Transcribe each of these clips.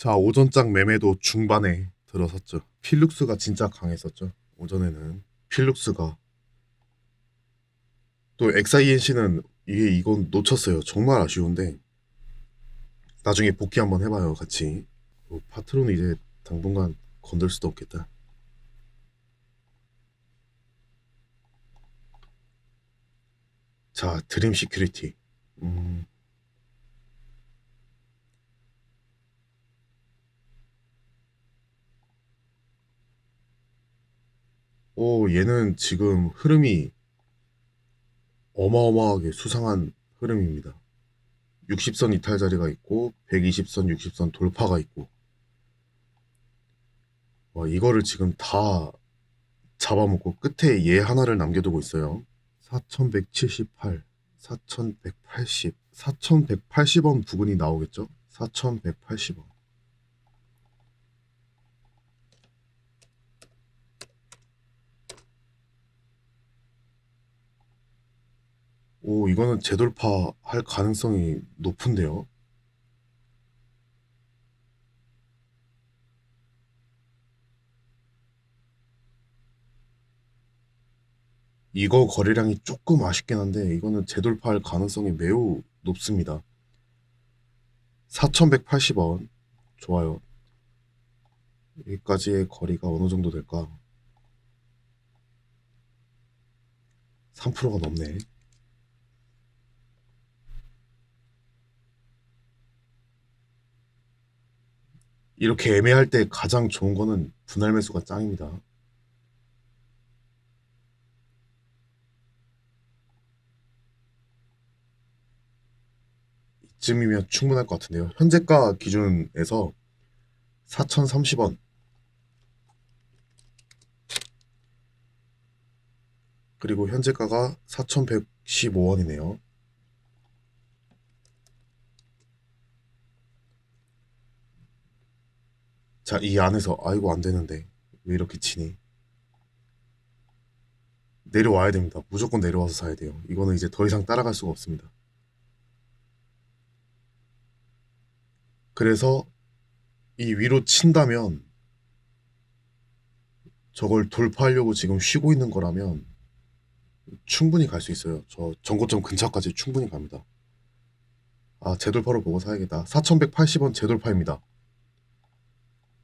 자, 오전장 매매도 중반에 들어섰죠. 필룩스가 진짜 강했었죠. 오전에는 필룩스가 또 XINC는 이건 놓쳤어요. 정말 아쉬운데 나중에 복귀 한번 해봐요, 같이. 파트론은 이제 당분간 건들 수도 없겠다. 자, 드림 시큐리티. 음, 얘는 지금 흐름이 어마어마하게 수상한 흐름입니다. 60선 이탈 자리가 있고 120선, 60선 돌파가 있고 이거를 지금 다 잡아먹고 끝에 얘 하나를 남겨두고 있어요. 4178, 4180, 4180원 부근이 나오겠죠? 4180원. 이거는 재돌파할 가능성이 높은데요. 이거 거래량이 조금 아쉽긴 한데 이거는 재돌파할 가능성이 매우 높습니다. 4180원. 좋아요. 여기까지의 거리가 어느 정도 될까? 3%가 넘네. 이렇게 애매할 때 가장 좋은 거는 분할 매수가 짱입니다. 이쯤이면 충분할 것 같은데요. 현재가 기준에서 4,030원. 그리고 현재가가 4,115원이네요. 자, 이 안에서 아이고 안 되는데 왜 이렇게 치니? 내려와야 됩니다. 무조건 내려와서 사야 돼요. 이거는 이제 더 이상 따라갈 수가 없습니다. 그래서 이 위로 친다면 저걸 돌파하려고 지금 쉬고 있는 거라면 충분히 갈 수 있어요. 저 전고점 근처까지 충분히 갑니다. 아, 재돌파로 보고 사야겠다. 4,180원 재돌파입니다.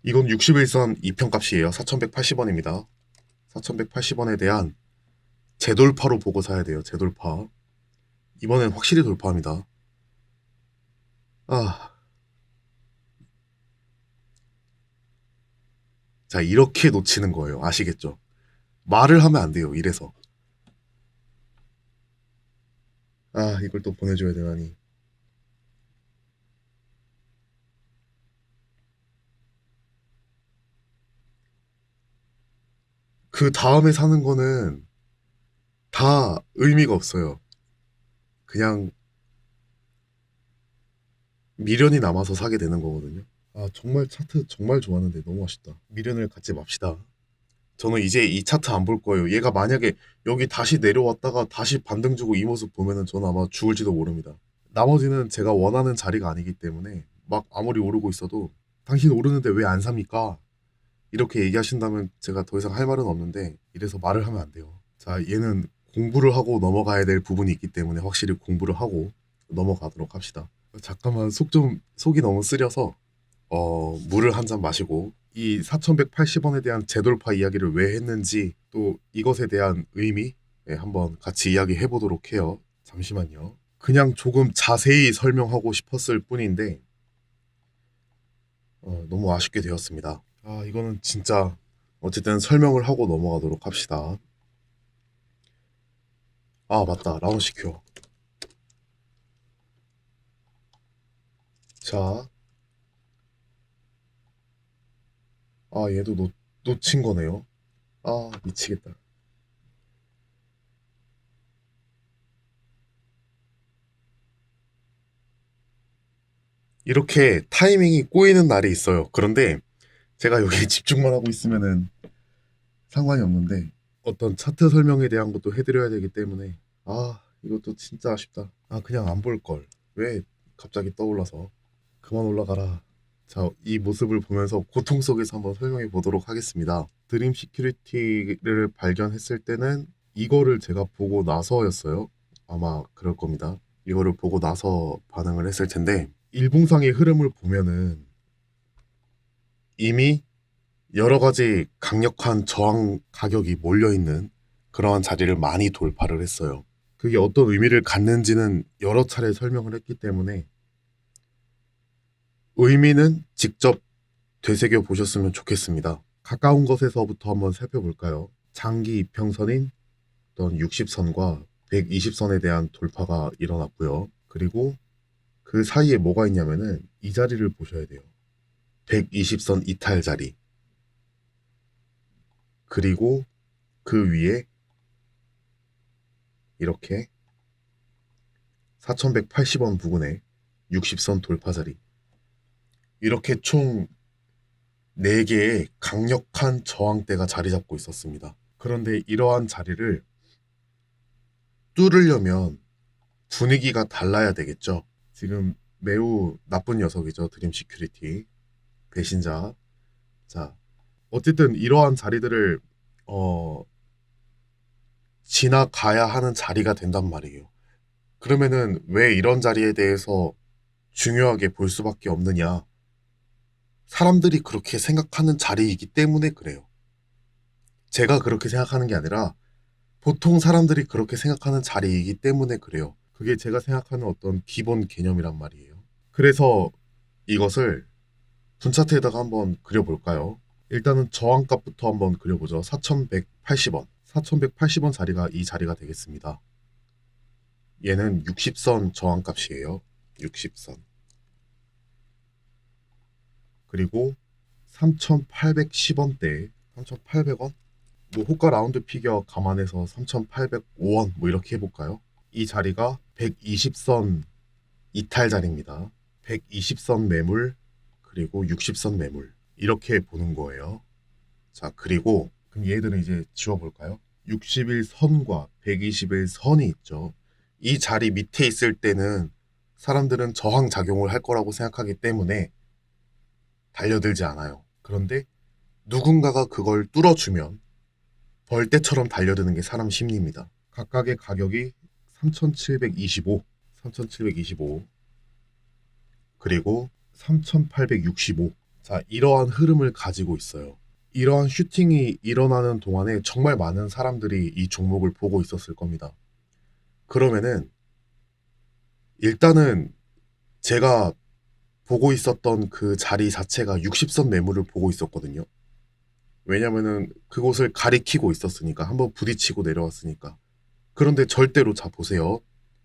이건 61선 2평값이에요. 4,180원입니다. 4,180원에 대한 재돌파로 보고 사야 돼요. 재돌파. 이번엔 확실히 돌파합니다. 아, 자, 이렇게 놓치는 거예요. 아시겠죠? 말을 하면 안 돼요. 이래서. 아, 이걸 또 보내줘야 되다니. 그 다음에 사는 거는 다 의미가 없어요. 그냥 미련이 남아서 사게 되는 거거든요. 아, 정말 차트 정말 좋았는데 너무 아쉽다. 미련을 갖지 맙시다. 저는 이제 이 차트 안 볼 거예요. 얘가 만약에 여기 다시 내려왔다가 다시 반등 주고 이 모습 보면은 저는 아마 죽을지도 모릅니다. 나머지는 제가 원하는 자리가 아니기 때문에 막 아무리 오르고 있어도 당신 오르는데 왜 안 삽니까? 이렇게 얘기하신다면 제가 더 이상 할 말은 없는데 이래서 말을 하면 안 돼요. 자, 얘는 공부를 하고 넘어가야 될 부분이 있기 때문에 확실히 공부를 하고 넘어가도록 합시다. 잠깐만 속이 너무 쓰려서 물을 한 잔 마시고 이 4,180원에 대한 재돌파 이야기를 왜 했는지 또 이것에 대한 의미 한번 같이 이야기해 보도록 해요. 잠시만요. 그냥 조금 자세히 설명하고 싶었을 뿐인데 너무 아쉽게 되었습니다. 아, 이거는 진짜 어쨌든 설명을 하고 넘어가도록 합시다. 아, 맞다. 라운시큐어. 자, 얘도 놓친 거네요. 아, 미치겠다. 이렇게 타이밍이 꼬이는 날이 있어요. 그런데 제가 여기 집중만 하고 있으면은 상관이 없는데 어떤 차트 설명에 대한 것도 해드려야 되기 때문에 이것도 진짜 아쉽다. 아, 그냥 안 볼 걸. 왜 갑자기 떠올라서. 그만 올라가라. 자, 이 모습을 보면서 고통 속에서 한번 설명해 보도록 하겠습니다. 드림 시큐리티를 발견했을 때는 이거를 제가 보고 나서였어요. 아마 그럴 겁니다. 이거를 보고 나서 반응을 했을 텐데, 일봉상의 흐름을 보면은 이미 여러 가지 강력한 저항 가격이 몰려있는 그러한 자리를 많이 돌파를 했어요. 그게 어떤 의미를 갖는지는 여러 차례 설명을 했기 때문에 의미는 직접 되새겨 보셨으면 좋겠습니다. 가까운 것에서부터 한번 살펴볼까요? 장기 이평선인 어떤 60선과 120선에 대한 돌파가 일어났고요. 그리고 그 사이에 뭐가 있냐면은 이 자리를 보셔야 돼요. 120선 이탈 자리. 그리고 그 위에 이렇게 4180원 부근에 60선 돌파 자리. 이렇게 총 4개의 강력한 저항대가 자리 잡고 있었습니다. 그런데 이러한 자리를 뚫으려면 분위기가 달라야 되겠죠. 지금 매우 나쁜 녀석이죠. 드림 시큐리티. 배신자. 자, 어쨌든 이러한 자리들을 지나가야 하는 자리가 된단 말이에요. 그러면은 왜 이런 자리에 대해서 중요하게 볼 수밖에 없느냐? 사람들이 그렇게 생각하는 자리이기 때문에 그래요. 제가 그렇게 생각하는 게 아니라 보통 사람들이 그렇게 생각하는 자리이기 때문에 그래요. 그게 제가 생각하는 어떤 기본 개념이란 말이에요. 그래서 이것을 분차트에다가 한번 그려볼까요? 일단은 저항값부터 한번 그려보죠. 4180원. 4180원 자리가 이 자리가 되겠습니다. 얘는 60선 저항값이에요. 60선. 그리고 3810원대 3800원? 뭐 호가 라운드 피겨 감안해서 3805원 뭐 이렇게 해볼까요? 이 자리가 120선 이탈 자리입니다. 120선 매물 그리고 60선 매물 이렇게 보는 거예요. 자, 그리고 그럼 얘들은 이제 지워볼까요? 60일선과 120일선이 있죠. 이 자리 밑에 있을 때는 사람들은 저항 작용을 할 거라고 생각하기 때문에 달려들지 않아요. 그런데 누군가가 그걸 뚫어주면 벌떼처럼 달려드는 게 사람 심리입니다. 각각의 가격이 3,725, 3,725, 그리고 3,865. 자, 이러한 흐름을 가지고 있어요. 이러한 슈팅이 일어나는 동안에 정말 많은 사람들이 이 종목을 보고 있었을 겁니다. 그러면은 일단은 제가 보고 있었던 그 자리 자체가 60선 매물을 보고 있었거든요. 왜냐면은 그곳을 가리키고 있었으니까 한번 부딪히고 내려왔으니까. 그런데 절대로 자 보세요.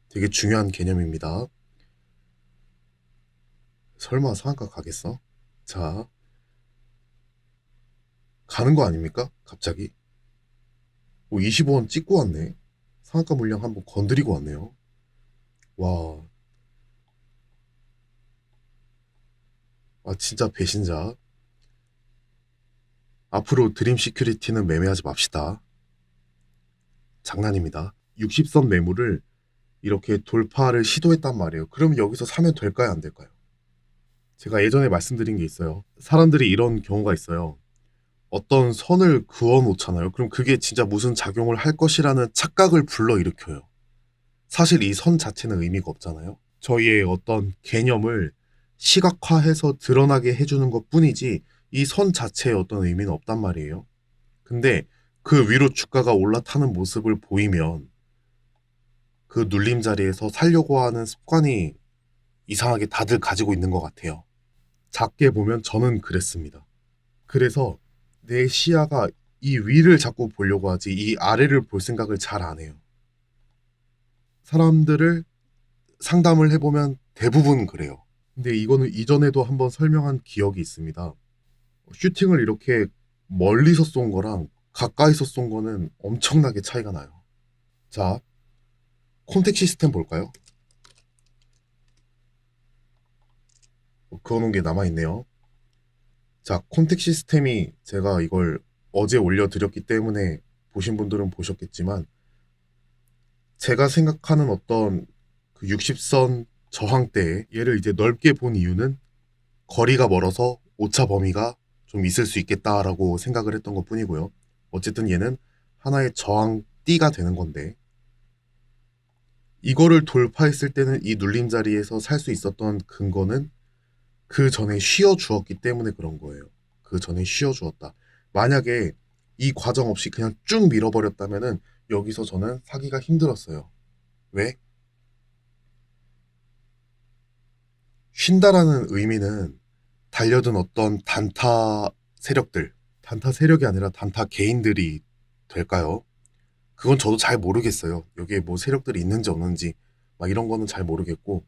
되게 중요한 개념입니다. 설마 상한가 가겠어? 자, 가는 거 아닙니까? 갑자기. 25원 찍고 왔네. 상한가 물량 한번 건드리고 왔네요. 와, 진짜 배신자. 앞으로 드림 시큐리티는 매매하지 맙시다. 장난입니다. 60선 매물을 이렇게 돌파를 시도했단 말이에요. 그럼 여기서 사면 될까요? 안 될까요? 제가 예전에 말씀드린 게 있어요. 사람들이 이런 경우가 있어요. 어떤 선을 그어 놓잖아요. 그럼 그게 진짜 무슨 작용을 할 것이라는 착각을 불러일으켜요. 사실 이 선 자체는 의미가 없잖아요. 저희의 어떤 개념을 시각화해서 드러나게 해주는 것 뿐이지 이 선 자체에 어떤 의미는 없단 말이에요. 근데 그 위로 주가가 올라타는 모습을 보이면 그 눌림 자리에서 살려고 하는 습관이 이상하게 다들 가지고 있는 것 같아요. 작게 보면 저는 그랬습니다. 그래서 내 시야가 이 위를 자꾸 보려고 하지 이 아래를 볼 생각을 잘 안 해요. 사람들을 상담을 해보면 대부분 그래요. 근데 이거는 이전에도 한번 설명한 기억이 있습니다. 슈팅을 이렇게 멀리서 쏜 거랑 가까이서 쏜 거는 엄청나게 차이가 나요. 자, 콘택 시스템 볼까요? 그어놓은 게 남아있네요. 자, 콘택 시스템이 제가 이걸 어제 올려드렸기 때문에 보신 분들은 보셨겠지만 제가 생각하는 어떤 그 60선 저항대에 얘를 이제 넓게 본 이유는 거리가 멀어서 오차 범위가 좀 있을 수 있겠다라고 생각을 했던 것 뿐이고요. 어쨌든 얘는 하나의 저항 띠가 되는 건데 이거를 돌파했을 때는 이 눌림 자리에서 살 수 있었던 근거는 그 전에 쉬어 주었기 때문에 그런 거예요. 그 전에 쉬어 주었다. 만약에 이 과정 없이 그냥 쭉 밀어버렸다면은 여기서 저는 사기가 힘들었어요. 왜? 쉰다라는 의미는 달려든 어떤 단타 세력이 아니라 단타 개인들이 될까요? 그건 저도 잘 모르겠어요. 여기에 뭐 세력들이 있는지 없는지 막 이런 거는 잘 모르겠고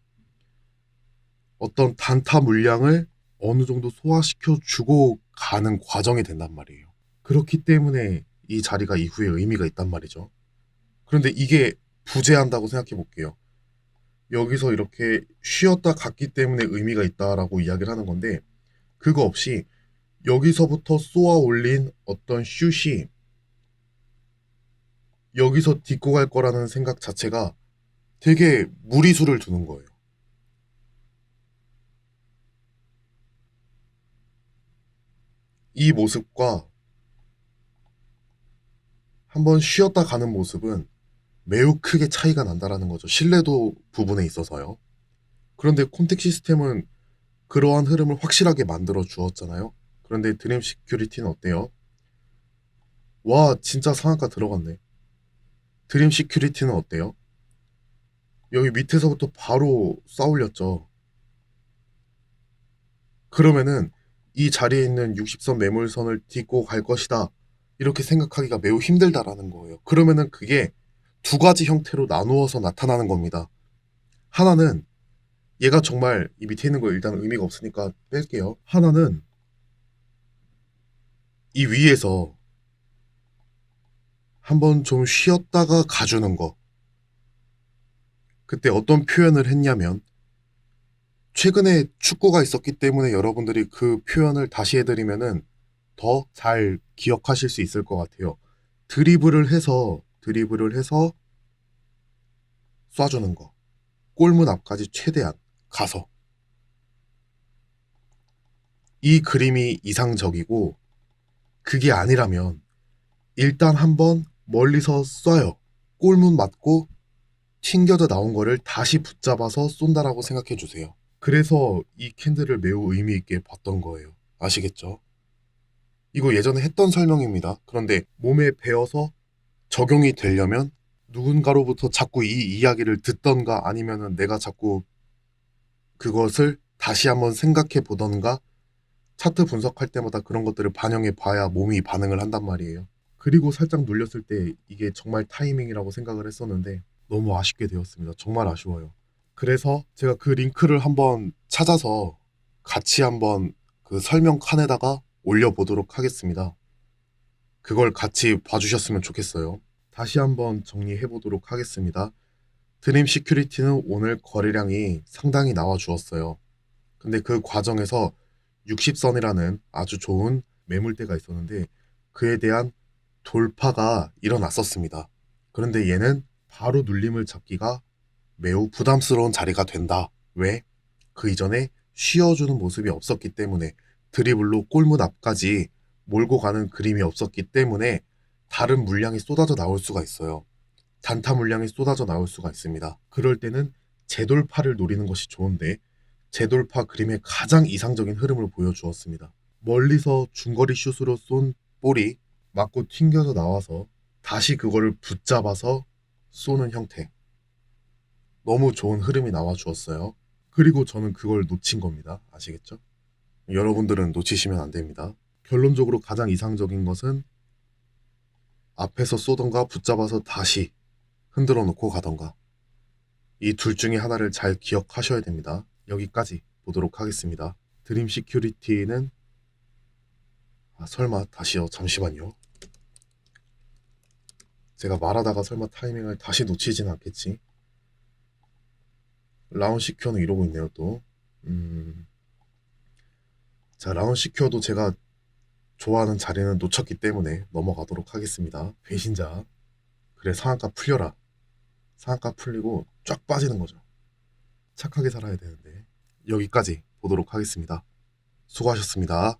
어떤 단타 물량을 어느 정도 소화시켜 주고 가는 과정이 된단 말이에요. 그렇기 때문에 이 자리가 이후에 의미가 있단 말이죠. 그런데 이게 부재한다고 생각해 볼게요. 여기서 이렇게 쉬었다 갔기 때문에 의미가 있다라고 이야기를 하는 건데 그거 없이 여기서부터 쏘아 올린 어떤 슛이 여기서 딛고 갈 거라는 생각 자체가 되게 무리수를 두는 거예요. 이 모습과 한번 쉬었다 가는 모습은 매우 크게 차이가 난다라는 거죠. 신뢰도 부분에 있어서요. 그런데 콘택 시스템은 그러한 흐름을 확실하게 만들어 주었잖아요. 그런데 드림 시큐리티는 어때요? 와, 진짜 상한가 들어갔네. 드림 시큐리티는 어때요? 여기 밑에서부터 바로 쏴올렸죠. 그러면은 이 자리에 있는 60선 매물선을 딛고 갈 것이다. 이렇게 생각하기가 매우 힘들다라는 거예요. 그러면은 그게 두 가지 형태로 나누어서 나타나는 겁니다. 하나는 얘가 정말 이 밑에 있는 거 일단 의미가 없으니까 뺄게요. 하나는 이 위에서 한번 좀 쉬었다가 가주는 거. 그때 어떤 표현을 했냐면 최근에 축구가 있었기 때문에 여러분들이 그 표현을 다시 해드리면은 더 잘 기억하실 수 있을 것 같아요. 드리블을 해서 쏴주는 거. 골문 앞까지 최대한 가서. 이 그림이 이상적이고 그게 아니라면 일단 한번 멀리서 쏴요. 골문 맞고 튕겨져 나온 거를 다시 붙잡아서 쏜다라고 생각해 주세요. 그래서 이 캔들을 매우 의미 있게 봤던 거예요. 아시겠죠? 이거 예전에 했던 설명입니다. 그런데 몸에 배어서 적용이 되려면 누군가로부터 자꾸 이 이야기를 듣던가 아니면은 내가 자꾸 그것을 다시 한번 생각해 보던가 차트 분석할 때마다 그런 것들을 반영해 봐야 몸이 반응을 한단 말이에요. 그리고 살짝 눌렸을 때 이게 정말 타이밍이라고 생각을 했었는데 너무 아쉽게 되었습니다. 정말 아쉬워요. 그래서 제가 그 링크를 한번 찾아서 같이 한번 그 설명 칸에다가 올려보도록 하겠습니다. 그걸 같이 봐주셨으면 좋겠어요. 다시 한번 정리해 보도록 하겠습니다. 드림 시큐리티는 오늘 거래량이 상당히 나와 주었어요. 근데 그 과정에서 60선이라는 아주 좋은 매물대가 있었는데 그에 대한 돌파가 일어났었습니다. 그런데 얘는 바로 눌림을 잡기가 매우 부담스러운 자리가 된다. 왜? 그 이전에 쉬어주는 모습이 없었기 때문에 드리블로 골문 앞까지 몰고 가는 그림이 없었기 때문에 다른 물량이 쏟아져 나올 수가 있어요. 단타 물량이 쏟아져 나올 수가 있습니다. 그럴 때는 재돌파를 노리는 것이 좋은데 재돌파 그림의 가장 이상적인 흐름을 보여주었습니다. 멀리서 중거리 슛으로 쏜 볼이 맞고 튕겨서 나와서 다시 그거를 붙잡아서 쏘는 형태. 너무 좋은 흐름이 나와 주었어요. 그리고 저는 그걸 놓친 겁니다. 아시겠죠? 여러분들은 놓치시면 안 됩니다. 결론적으로 가장 이상적인 것은 앞에서 쏘던가 붙잡아서 다시 흔들어 놓고 가던가. 이 둘 중에 하나를 잘 기억하셔야 됩니다. 여기까지 보도록 하겠습니다. 드림 시큐리티는 설마 다시요. 잠시만요. 제가 말하다가 설마 타이밍을 다시 놓치진 않겠지. 라운 시큐어는 이러고 있네요 또. 자, 라운 시큐어도 제가 좋아하는 자리는 놓쳤기 때문에 넘어가도록 하겠습니다. 배신자. 그래, 상한가 풀려라. 상한가 풀리고 쫙 빠지는 거죠. 착하게 살아야 되는데. 여기까지 보도록 하겠습니다. 수고하셨습니다.